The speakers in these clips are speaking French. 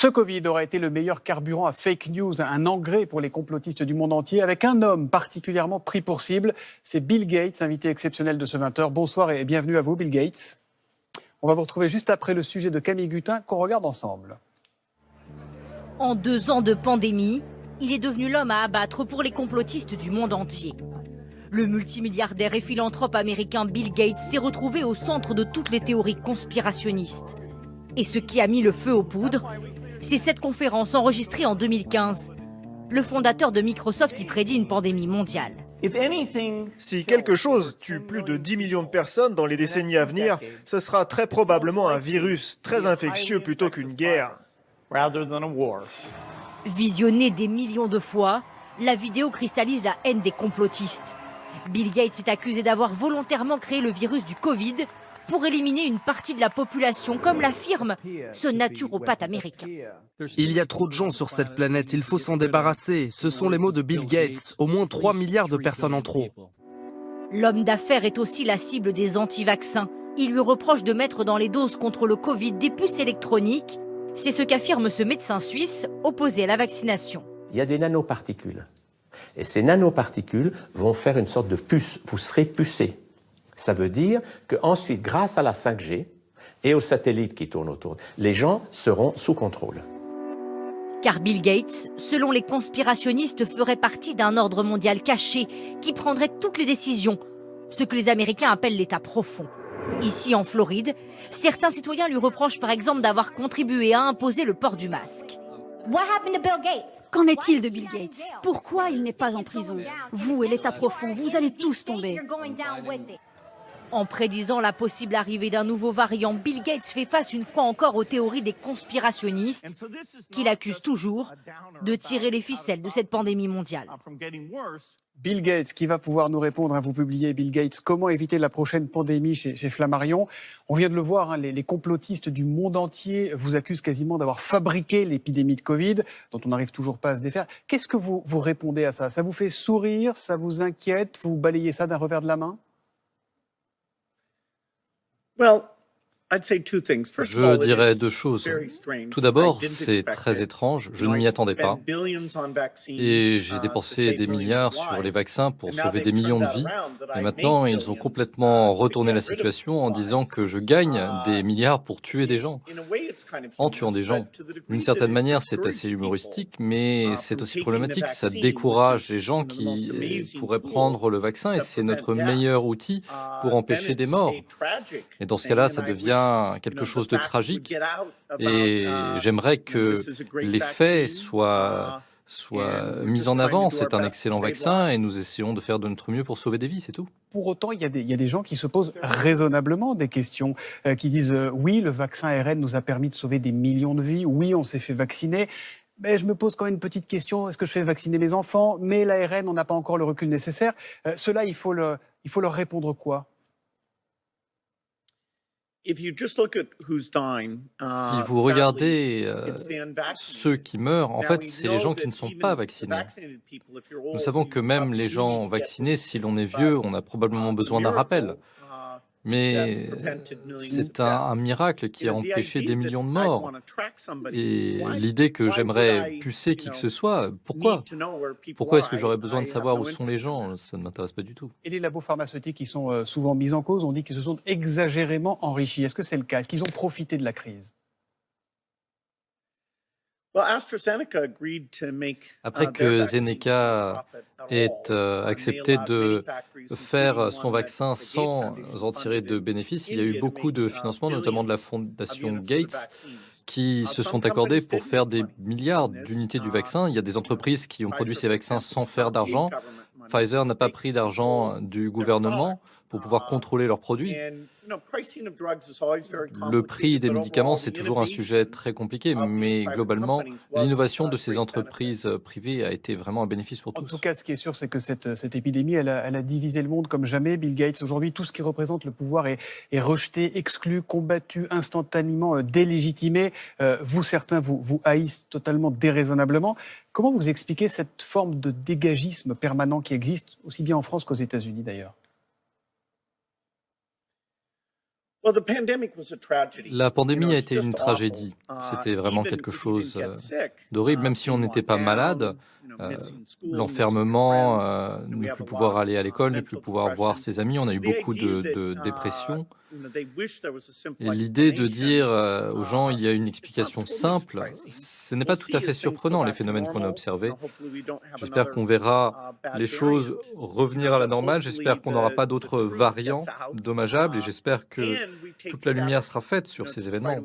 Ce Covid aura été le meilleur carburant à fake news, un engrais pour les complotistes du monde entier, avec un homme particulièrement pris pour cible. C'est Bill Gates, invité exceptionnel de ce 20h. Bonsoir et bienvenue à vous, Bill Gates. On va vous retrouver juste après le sujet de Camille Gutin qu'on regarde ensemble. En 2 ans de pandémie, il est devenu l'homme à abattre pour les complotistes du monde entier. Le multimilliardaire et philanthrope américain Bill Gates s'est retrouvé au centre de toutes les théories conspirationnistes. Et ce qui a mis le feu aux poudres, c'est cette conférence enregistrée en 2015. Le fondateur de Microsoft y prédit une pandémie mondiale. Si quelque chose tue plus de 10 millions de personnes dans les décennies à venir, ce sera très probablement un virus très infectieux plutôt qu'une guerre. Visionnée des millions de fois, la vidéo cristallise la haine des complotistes. Bill Gates est accusé d'avoir volontairement créé le virus du Covid pour éliminer une partie de la population, comme l'affirme ce naturopathe américain. Il y a trop de gens sur cette planète, il faut s'en débarrasser. Ce sont les mots de Bill Gates, au moins 3 milliards de personnes en trop. L'homme d'affaires est aussi la cible des anti-vaccins. Il lui reproche de mettre dans les doses contre le Covid des puces électroniques. C'est ce qu'affirme ce médecin suisse opposé à la vaccination. Il y a des nanoparticules. Et ces nanoparticules vont faire une sorte de puce. Vous serez pucé. Ça veut dire qu'ensuite, grâce à la 5G et aux satellites qui tournent autour, les gens seront sous contrôle. Car Bill Gates, selon les conspirationnistes, ferait partie d'un ordre mondial caché qui prendrait toutes les décisions, ce que les Américains appellent l'État profond. Ici, en Floride, certains citoyens lui reprochent par exemple d'avoir contribué à imposer le port du masque. Qu'en est-il de Bill Gates? Pourquoi il n'est pas en prison? Vous et l'État profond, vous allez tous tomber. En prédisant la possible arrivée d'un nouveau variant, Bill Gates fait face une fois encore aux théories des conspirationnistes qu'il accuse toujours de tirer les ficelles de cette pandémie mondiale. Bill Gates qui va pouvoir nous répondre. Vous publiez, Bill Gates, comment éviter la prochaine pandémie chez Flammarion. On vient de le voir, les complotistes du monde entier vous accusent quasiment d'avoir fabriqué l'épidémie de Covid, dont on n'arrive toujours pas à se défaire. Qu'est-ce que vous répondez à ça? Ça vous fait sourire? Ça vous inquiète? Vous balayez ça d'un revers de la main? Je dirais 2 choses. Tout d'abord, c'est très étrange, je ne m'y attendais pas. Et j'ai dépensé des milliards sur les vaccins pour sauver des millions de vies. Et maintenant, ils ont complètement retourné la situation en disant que je gagne des milliards pour tuer des gens, en tuant des gens. D'une certaine manière, c'est assez humoristique, mais c'est aussi problématique. Ça décourage les gens qui pourraient prendre le vaccin et c'est notre meilleur outil pour empêcher des morts. Et dans ce cas-là, ça devient quelque chose de tragique et j'aimerais que les faits soient mis en avant. C'est un excellent vaccin et nous essayons de faire de notre mieux pour sauver des vies, c'est tout. Pour autant, il y a des gens qui se posent raisonnablement des questions, qui disent oui, le vaccin ARN nous a permis de sauver des millions de vies, oui, on s'est fait vacciner. Mais je me pose quand même une petite question, est-ce que je fais vacciner mes enfants? Mais l'ARN, on n'a pas encore le recul nécessaire. Cela, il faut leur répondre quoi? Si vous regardez ceux qui meurent, en fait, c'est les gens qui ne sont pas vaccinés. Nous savons que même les gens vaccinés, si l'on est vieux, on a probablement besoin d'un rappel. Mais c'est un miracle qui a empêché des millions de morts. Et l'idée que j'aimerais pucer qui que ce soit, pourquoi est-ce que j'aurais besoin de savoir où sont les gens? Ça ne m'intéresse pas du tout. Et les labos pharmaceutiques qui sont souvent mis en cause, on dit qu'ils se sont exagérément enrichis. Est-ce que c'est le cas? Est-ce qu'ils ont profité de la crise? Après que Zeneca ait accepté de faire son vaccin sans en tirer de bénéfices, il y a eu beaucoup de financements, notamment de la fondation Gates, qui se sont accordés pour faire des milliards d'unités du vaccin. Il y a des entreprises qui ont produit ces vaccins sans faire d'argent. Pfizer n'a pas pris d'argent du gouvernement pour pouvoir contrôler leurs produits. Le prix des médicaments, c'est toujours un sujet très compliqué, mais globalement, l'innovation de ces entreprises privées a été vraiment un bénéfice pour tous. En tout cas, ce qui est sûr, c'est que cette épidémie, elle a divisé le monde comme jamais. Bill Gates, aujourd'hui, tout ce qui représente le pouvoir est rejeté, exclu, combattu, instantanément délégitimé. Certains vous haïssent totalement déraisonnablement. Comment vous expliquez cette forme de dégagisme permanent qui existe, aussi bien en France qu'aux États-Unis d'ailleurs? La pandémie a été une tragédie. C'était vraiment quelque chose d'horrible, même si on n'était pas malade. L'enfermement, ne plus pouvoir aller à l'école, ne plus pouvoir voir ses amis, on a eu beaucoup de dépression. Et l'idée de dire aux gens il y a une explication simple, ce n'est pas tout à fait surprenant les phénomènes qu'on a observés. J'espère qu'on verra les choses revenir à la normale, j'espère qu'on n'aura pas d'autres variants dommageables et j'espère que toute la lumière sera faite sur ces événements.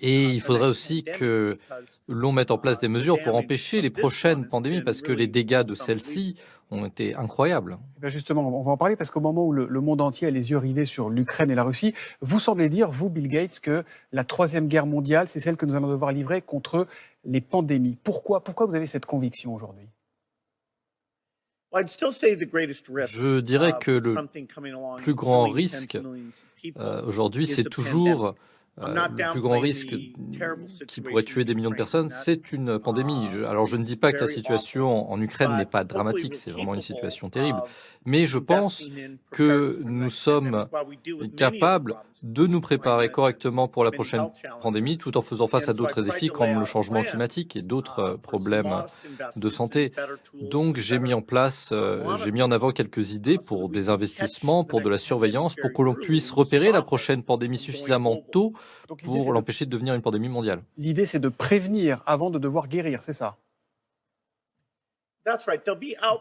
Et il faudrait aussi que l'on mette en place des mesures pour empêcher les prochaines pandémies, parce que les dégâts de celles-ci ont été incroyables. Eh bien justement, on va en parler parce qu'au moment où le monde entier a les yeux rivés sur l'Ukraine et la Russie, vous semblez dire, vous, Bill Gates, que la troisième guerre mondiale, c'est celle que nous allons devoir livrer contre les pandémies. Pourquoi vous avez cette conviction aujourd'hui ? Je dirais que le plus grand risque aujourd'hui, c'est toujours le plus grand risque qui pourrait tuer des millions de personnes, c'est une pandémie. Alors je ne dis pas que la situation en Ukraine n'est pas dramatique, c'est vraiment une situation terrible. Mais je pense que nous sommes capables de nous préparer correctement pour la prochaine pandémie, tout en faisant face à d'autres défis comme le changement climatique et d'autres problèmes de santé. Donc j'ai mis en avant quelques idées pour des investissements, pour de la surveillance, pour que l'on puisse repérer la prochaine pandémie suffisamment tôt pour l'empêcher de devenir une pandémie mondiale. L'idée, c'est de prévenir avant de devoir guérir, c'est ça ?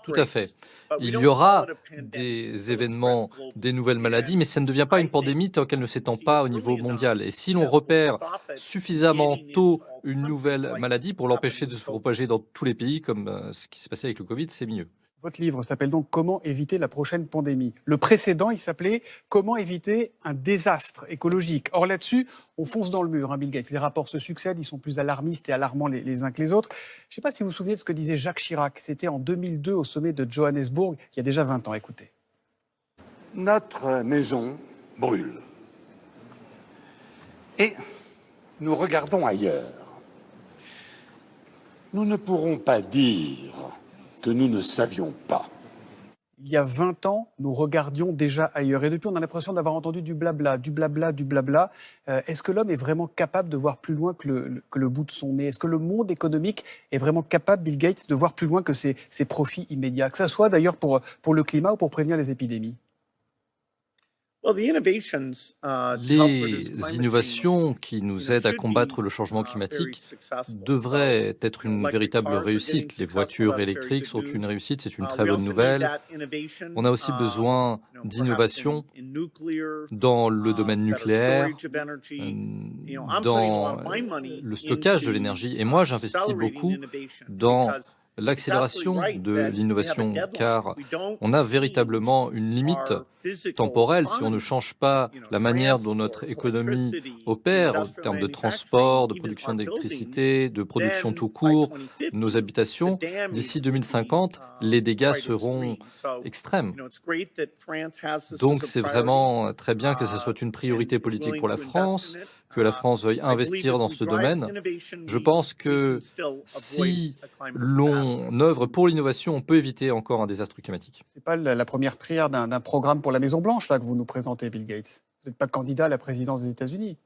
Tout à fait. Il y aura des événements, des nouvelles maladies, mais ça ne devient pas une pandémie tant qu'elle ne s'étend pas au niveau mondial. Et si l'on repère suffisamment tôt une nouvelle maladie pour l'empêcher de se propager dans tous les pays, comme ce qui s'est passé avec le Covid, c'est mieux. Votre livre s'appelle donc « Comment éviter la prochaine pandémie ». Le précédent, il s'appelait « Comment éviter un désastre écologique ». Or là-dessus, on fonce dans le mur, Bill Gates. Les rapports se succèdent, ils sont plus alarmistes et alarmants les uns que les autres. Je ne sais pas si vous vous souvenez de ce que disait Jacques Chirac. C'était en 2002 au sommet de Johannesburg, il y a déjà 20 ans. Écoutez. Notre maison brûle. Et nous regardons ailleurs. Nous ne pourrons pas dire que nous ne savions pas. Il y a 20 ans, nous regardions déjà ailleurs. Et depuis, on a l'impression d'avoir entendu du blabla, du blabla, du blabla. Est-ce que l'homme est vraiment capable de voir plus loin que le bout de son nez ? Est-ce que le monde économique est vraiment capable, Bill Gates, de voir plus loin que ses profits immédiats ? Que ce soit d'ailleurs pour le climat ou pour prévenir les épidémies ? Les innovations qui nous aident à combattre le changement climatique devraient être une véritable réussite. Les voitures électriques sont une réussite, c'est une très bonne nouvelle. On a aussi besoin d'innovations dans le domaine nucléaire, dans le stockage de l'énergie. Et moi, j'investis beaucoup dans l'accélération de l'innovation, car on a véritablement une limite temporelle si on ne change pas la manière dont notre économie opère en termes de transport, de production d'électricité, de production tout court, nos habitations. D'ici 2050, les dégâts seront extrêmes. Donc c'est vraiment très bien que ce soit une priorité politique pour la France, que la France veuille investir dans ce domaine. Je pense que si l'on œuvre pour l'innovation, on peut éviter encore un désastre climatique. Ce n'est pas la première prière d'un programme pour la Maison-Blanche là, que vous nous présentez, Bill Gates. Vous n'êtes pas candidat à la présidence des États-Unis.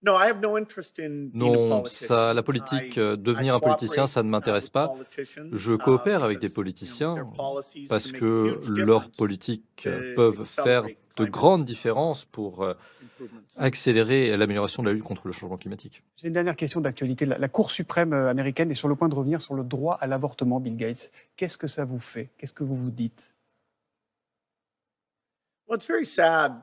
Non, la politique, devenir un politicien, ça ne m'intéresse pas. Je coopère avec des politiciens parce que leurs politiques peuvent faire de grandes différences pour accélérer l'amélioration de la lutte contre le changement climatique. J'ai une dernière question d'actualité. La Cour suprême américaine est sur le point de revenir sur le droit à l'avortement, Bill Gates. Qu'est-ce que ça vous fait ? Qu'est-ce que vous vous dites ?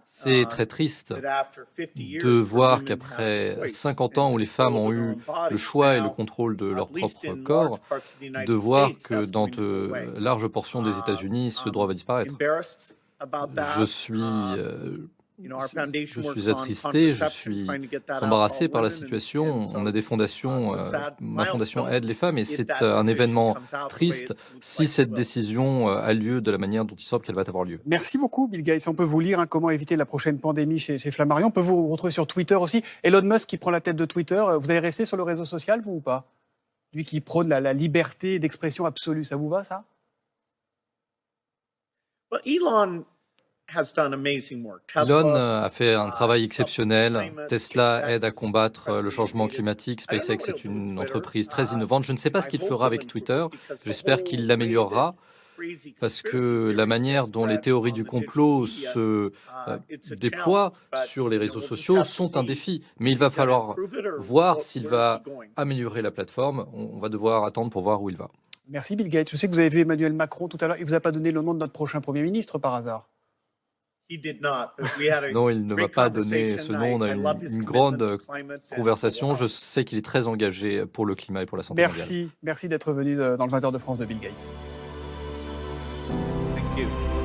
C'est très triste de voir qu'après 50 ans où les femmes ont eu le choix et le contrôle de leur propre corps, de voir que dans de larges portions des États-Unis, ce droit va disparaître. Je suis attristé, je suis embarrassé par la situation. On a des fondations, ma fondation aide les femmes et c'est un événement triste si cette décision a lieu de la manière dont il semble qu'elle va avoir lieu. Merci beaucoup Bill Gates. On peut vous lire Comment éviter la prochaine pandémie chez Flammarion. On peut vous retrouver sur Twitter aussi. Elon Musk qui prend la tête de Twitter. Vous allez rester sur le réseau social, vous ou pas ? Lui qui prône la liberté d'expression absolue. Ça vous va, ça ? Elon a fait un travail exceptionnel. Tesla aide à combattre le changement climatique. SpaceX est une entreprise très innovante. Je ne sais pas ce qu'il fera avec Twitter. J'espère qu'il l'améliorera parce que la manière dont les théories du complot se déploient sur les réseaux sociaux sont un défi. Mais il va falloir voir s'il va améliorer la plateforme. On va devoir attendre pour voir où il va. Merci Bill Gates. Je sais que vous avez vu Emmanuel Macron tout à l'heure. Il ne vous a pas donné le nom de notre prochain Premier ministre par hasard? Non, il ne m'a pas donné ce nom. On a eu une grande conversation. Je sais qu'il est très engagé pour le climat et pour la santé mondiale. Merci d'être venu dans le 20h de France de Bill Gates. Thank you.